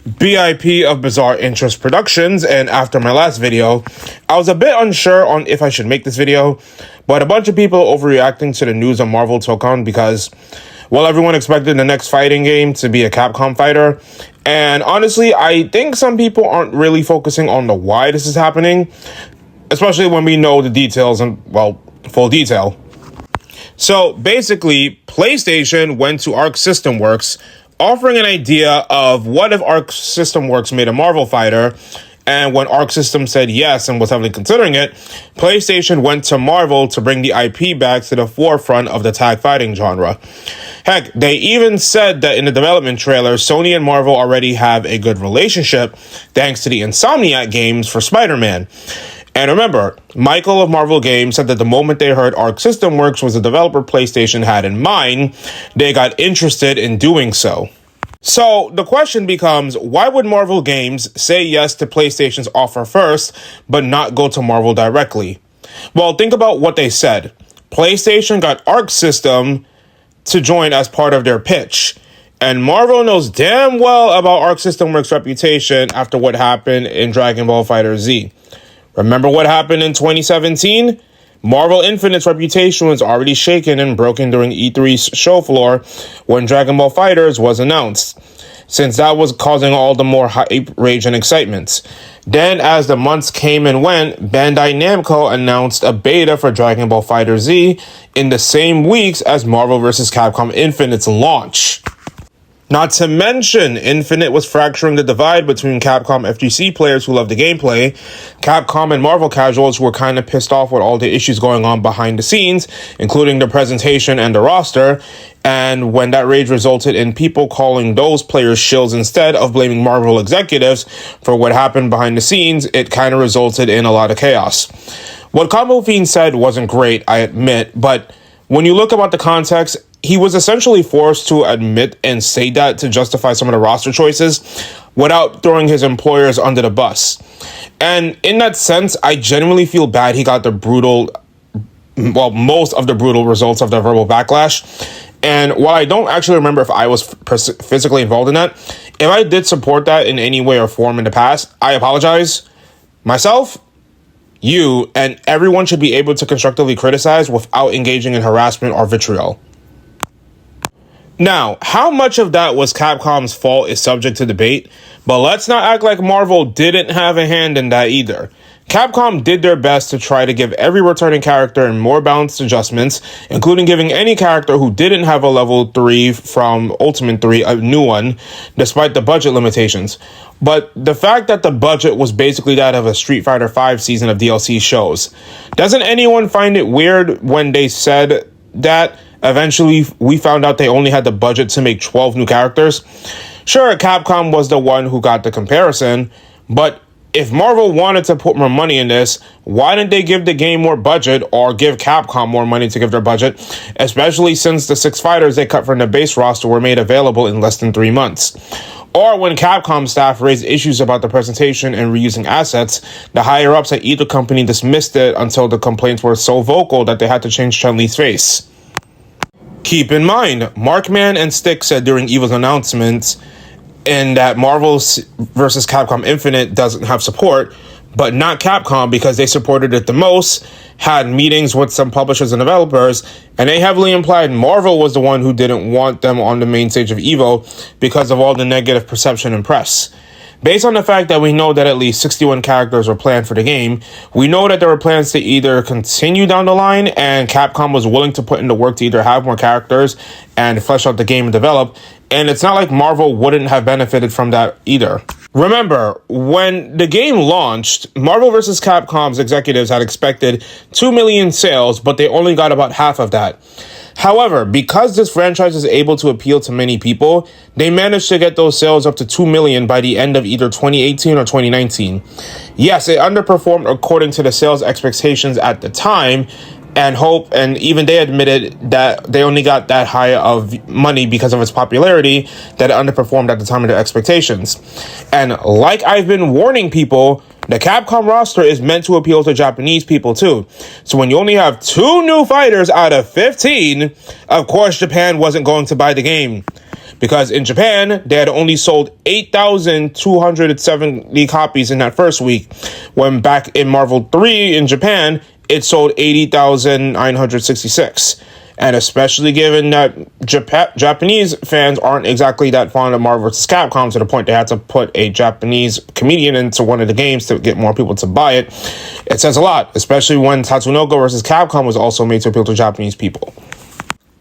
BIP of Bizarre Interest Productions, and after my last video, I was a bit unsure on if I should make this video, but a bunch of people overreacting to the news on Marvel Tokon because, well, everyone expected the next fighting game to be a Capcom fighter, and honestly, I think some people aren't really focusing on the why this is happening, especially when we know the details in, well, full detail. So basically, PlayStation went to Arc System Works, offering an idea of what if Arc System Works made a Marvel fighter, and when Arc System said yes and was heavily considering it, PlayStation went to Marvel to bring the IP back to the forefront of the tag fighting genre. Heck, they even said that in the development trailer, Sony and Marvel already have a good relationship thanks to the Insomniac games for Spider-Man. And remember, Michael of Marvel Games said that the moment they heard Arc System Works was the developer PlayStation had in mind, they got interested in doing so. So the question becomes, why would Marvel Games say yes to PlayStation's offer first, but not go to Marvel directly? Well, think about what they said. PlayStation got Arc System to join as part of their pitch. And Marvel knows damn well about Arc System Works' reputation after what happened in Dragon Ball FighterZ. Remember what happened in 2017? Marvel Infinite's reputation was already shaken and broken during E3's show floor when Dragon Ball FighterZ was announced, since that was causing all the more hype, rage, and excitement. Then, as the months came and went, Bandai Namco announced a beta for Dragon Ball FighterZ in the same weeks as Marvel vs. Capcom Infinite's launch. Not to mention, Infinite was fracturing the divide between Capcom FGC players who love the gameplay, Capcom and Marvel casuals who were kind of pissed off with all the issues going on behind the scenes, including the presentation and the roster, and when that rage resulted in people calling those players shills instead of blaming Marvel executives for what happened behind the scenes, it kind of resulted in a lot of chaos. What Combo Fiend said wasn't great, I admit, but when you look about the context, he was essentially forced to admit and say that to justify some of the roster choices without throwing his employers under the bus. And in that sense, I genuinely feel bad he got most of the brutal results of the verbal backlash. And while I don't actually remember if I was physically involved in that, if I did support that in any way or form in the past, I apologize. Myself, you, and everyone should be able to constructively criticize without engaging in harassment or vitriol. Now, how much of that was Capcom's fault is subject to debate, but let's not act like Marvel didn't have a hand in that either. Capcom did their best to try to give every returning character more balanced adjustments, including giving any character who didn't have a level 3 from Ultimate 3 a new one, despite the budget limitations. But the fact that the budget was basically that of a Street Fighter V season of DLC shows. Doesn't anyone find it weird when they said that eventually we found out they only had the budget to make 12 new characters? Sure, Capcom was the one who got the comparison, but if Marvel wanted to put more money in this, why didn't they give the game more budget or give Capcom more money to give their budget, especially since the 6 fighters they cut from the base roster were made available in less than 3 months? Or when Capcom staff raised issues about the presentation and reusing assets, the higher-ups at either company dismissed it until the complaints were so vocal that they had to change Chun-Li's face. Keep in mind, Markman and Stick said during EVO's announcements and that Marvel vs. Capcom Infinite doesn't have support, but not Capcom because they supported it the most, had meetings with some publishers and developers, and they heavily implied Marvel was the one who didn't want them on the main stage of EVO because of all the negative perception and press. Based on the fact that we know that at least 61 characters were planned for the game, we know that there were plans to either continue down the line, and Capcom was willing to put in the work to either have more characters and flesh out the game and develop, and it's not like Marvel wouldn't have benefited from that either. Remember, when the game launched, Marvel vs. Capcom's executives had expected 2 million sales, but they only got about half of that. However, because this franchise is able to appeal to many people, they managed to get those sales up to 2 million by the end of either 2018 or 2019. Yes, it underperformed according to the sales expectations at the time, and even they admitted that they only got that high of money because of its popularity, that it underperformed at the time of their expectations. And like I've been warning people, the Capcom roster is meant to appeal to Japanese people too. So when you only have 2 new fighters out of 15, of course Japan wasn't going to buy the game. because in Japan, they had only sold 8,270 copies in that first week, when back in Marvel 3 in Japan, it sold 80,966. And especially given that Japanese fans aren't exactly that fond of Marvel vs. Capcom, to the point they had to put a Japanese comedian into one of the games to get more people to buy it, it says a lot, especially when Tatsunoko vs. Capcom was also made to appeal to Japanese people.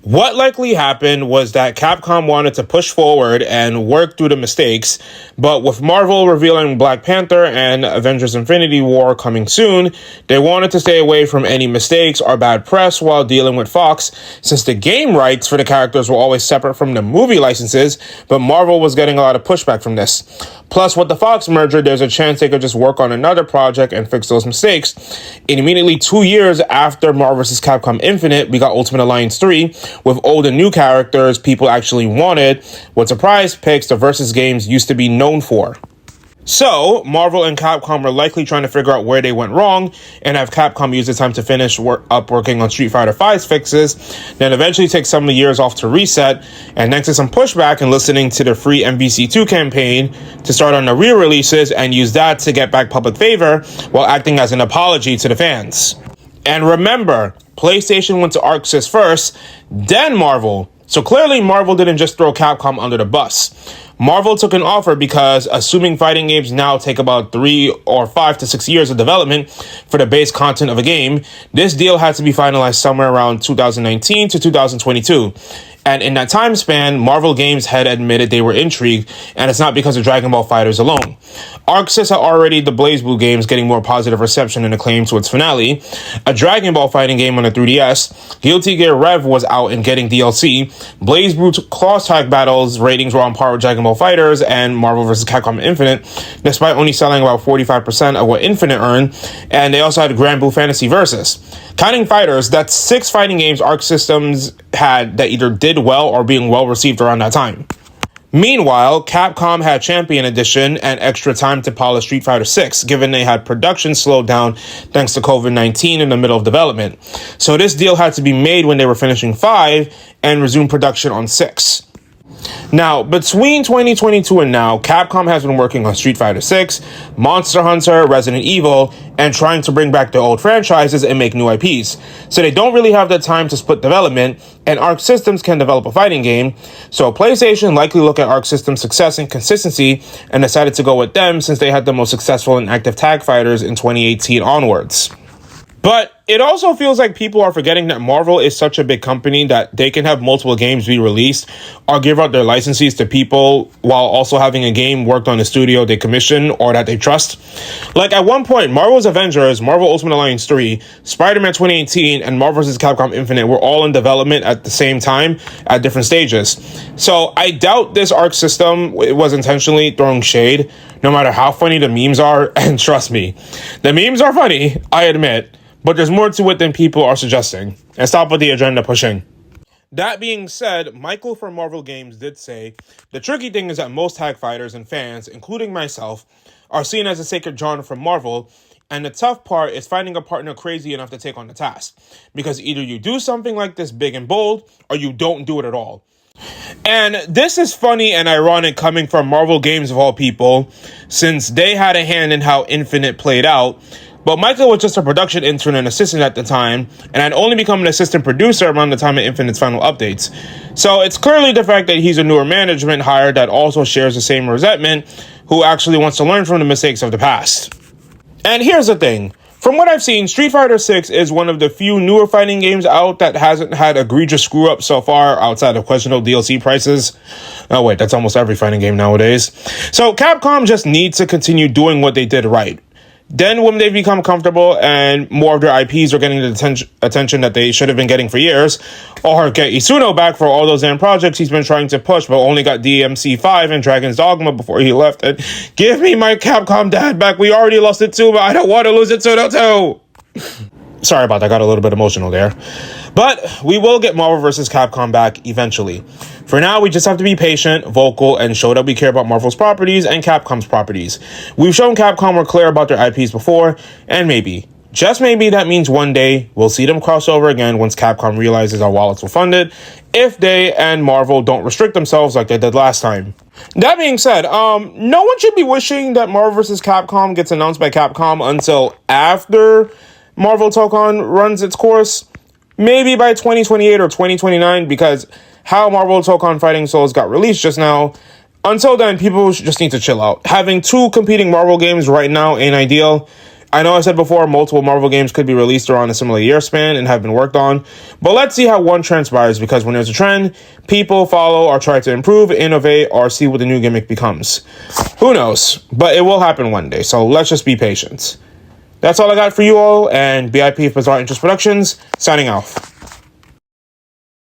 What likely happened was that Capcom wanted to push forward and work through the mistakes, but with Marvel revealing Black Panther and Avengers Infinity War coming soon, they wanted to stay away from any mistakes or bad press while dealing with Fox, since the game rights for the characters were always separate from the movie licenses, but Marvel was getting a lot of pushback from this. Plus, with the Fox merger, there's a chance they could just work on another project and fix those mistakes. And immediately 2 years after Marvel vs. Capcom Infinite, we got Ultimate Alliance 3, with old and new characters people actually wanted, what surprise picks the versus games used to be known for. So, Marvel and Capcom were likely trying to figure out where they went wrong, and have Capcom use the time to finish working on Street Fighter V's fixes, then eventually take some of the years off to reset, and thanks to some pushback and listening to the free MVC2 campaign, to start on the re-releases and use that to get back public favor, while acting as an apology to the fans. And remember, PlayStation went to ArcSys first, then Marvel. So clearly Marvel didn't just throw Capcom under the bus. Marvel took an offer because, assuming fighting games now take about 3 or 5 to 6 years of development for the base content of a game, this deal had to be finalized somewhere around 2019 to 2022. And in that time span, Marvel Games had admitted they were intrigued, and it's not because of Dragon Ball FighterZ alone. ArcSys had already the BlazBlue games getting more positive reception and acclaim to its finale, a Dragon Ball fighting game on the 3DS, Guilty Gear Rev was out and getting DLC, BlazBlue Cross Tag Battles ratings were on par with Dragon Ball FighterZ and Marvel vs. Capcom Infinite, despite only selling about 45% of what Infinite earned, and they also had Grand Blue Fantasy Versus. Counting fighters, that's 6 fighting games Arc Systems had that either did well or being well received around that time. Meanwhile, Capcom had Champion Edition and extra time to polish Street Fighter 6, given they had production slowed down thanks to COVID-19 in the middle of development. So this deal had to be made when they were finishing 5 and resume production on 6. Now, between 2022 and now, Capcom has been working on Street Fighter 6, Monster Hunter, Resident Evil, and trying to bring back their old franchises and make new IPs. So they don't really have the time to split development, and Arc Systems can develop a fighting game. So PlayStation likely looked at Arc Systems' success and consistency and decided to go with them since they had the most successful and active tag fighters in 2018 onwards. But it also feels like people are forgetting that Marvel is such a big company that they can have multiple games be released or give out their licenses to people while also having a game worked on a studio they commission or that they trust. Like at one point, Marvel's Avengers, Marvel Ultimate Alliance 3, Spider-Man 2018, and Marvel vs. Capcom Infinite were all in development at the same time at different stages. So I doubt this Arc system was intentionally throwing shade, no matter how funny the memes are, and trust me, the memes are funny, I admit. But there's more to it than people are suggesting. And stop with the agenda pushing. That being said, Michael from Marvel Games did say, the tricky thing is that most tag fighters and fans, including myself, are seen as a sacred genre from Marvel, and the tough part is finding a partner crazy enough to take on the task. Because either you do something like this big and bold, or you don't do it at all. And this is funny and ironic coming from Marvel Games of all people, since they had a hand in how Infinite played out. But Michael was just a production intern and assistant at the time, and had only become an assistant producer around the time of Infinite's final updates. So it's clearly the fact that he's a newer management hire that also shares the same resentment, who actually wants to learn from the mistakes of the past. And here's the thing. From what I've seen, Street Fighter 6 is one of the few newer fighting games out that hasn't had egregious screw-ups so far outside of questionable DLC prices. Oh wait, that's almost every fighting game nowadays. So Capcom just needs to continue doing what they did right. Then when they become comfortable and more of their IPs are getting the attention that they should have been getting for years, or get Isuno back for all those damn projects he's been trying to push but only got DMC5 and Dragon's Dogma before he left it. Give me my Capcom dad back. We already lost it too, but I don't want to lose it too. Sorry about that. I got a little bit emotional there. But we will get Marvel vs. Capcom back eventually. For now, we just have to be patient, vocal, and show that we care about Marvel's properties and Capcom's properties. We've shown Capcom we're clear about their IPs before, and maybe just maybe that means one day we'll see them cross over again once Capcom realizes our wallets will fund it, if they and Marvel don't restrict themselves like they did last time. That being said, no one should be wishing that Marvel vs. Capcom gets announced by Capcom until after Marvel Tokon runs its course. Maybe by 2028 or 2029, because how Marvel Tokon Fighting Souls got released just now, until then, people just need to chill out. Having two competing Marvel games right now ain't ideal. I know I said before, multiple Marvel games could be released around a similar year span and have been worked on, but let's see how one transpires, because when there's a trend, people follow or try to improve, innovate, or see what the new gimmick becomes. Who knows? But it will happen one day, so let's just be patient. That's all I got for you all, and BIP Bizarre Interest Productions, signing off.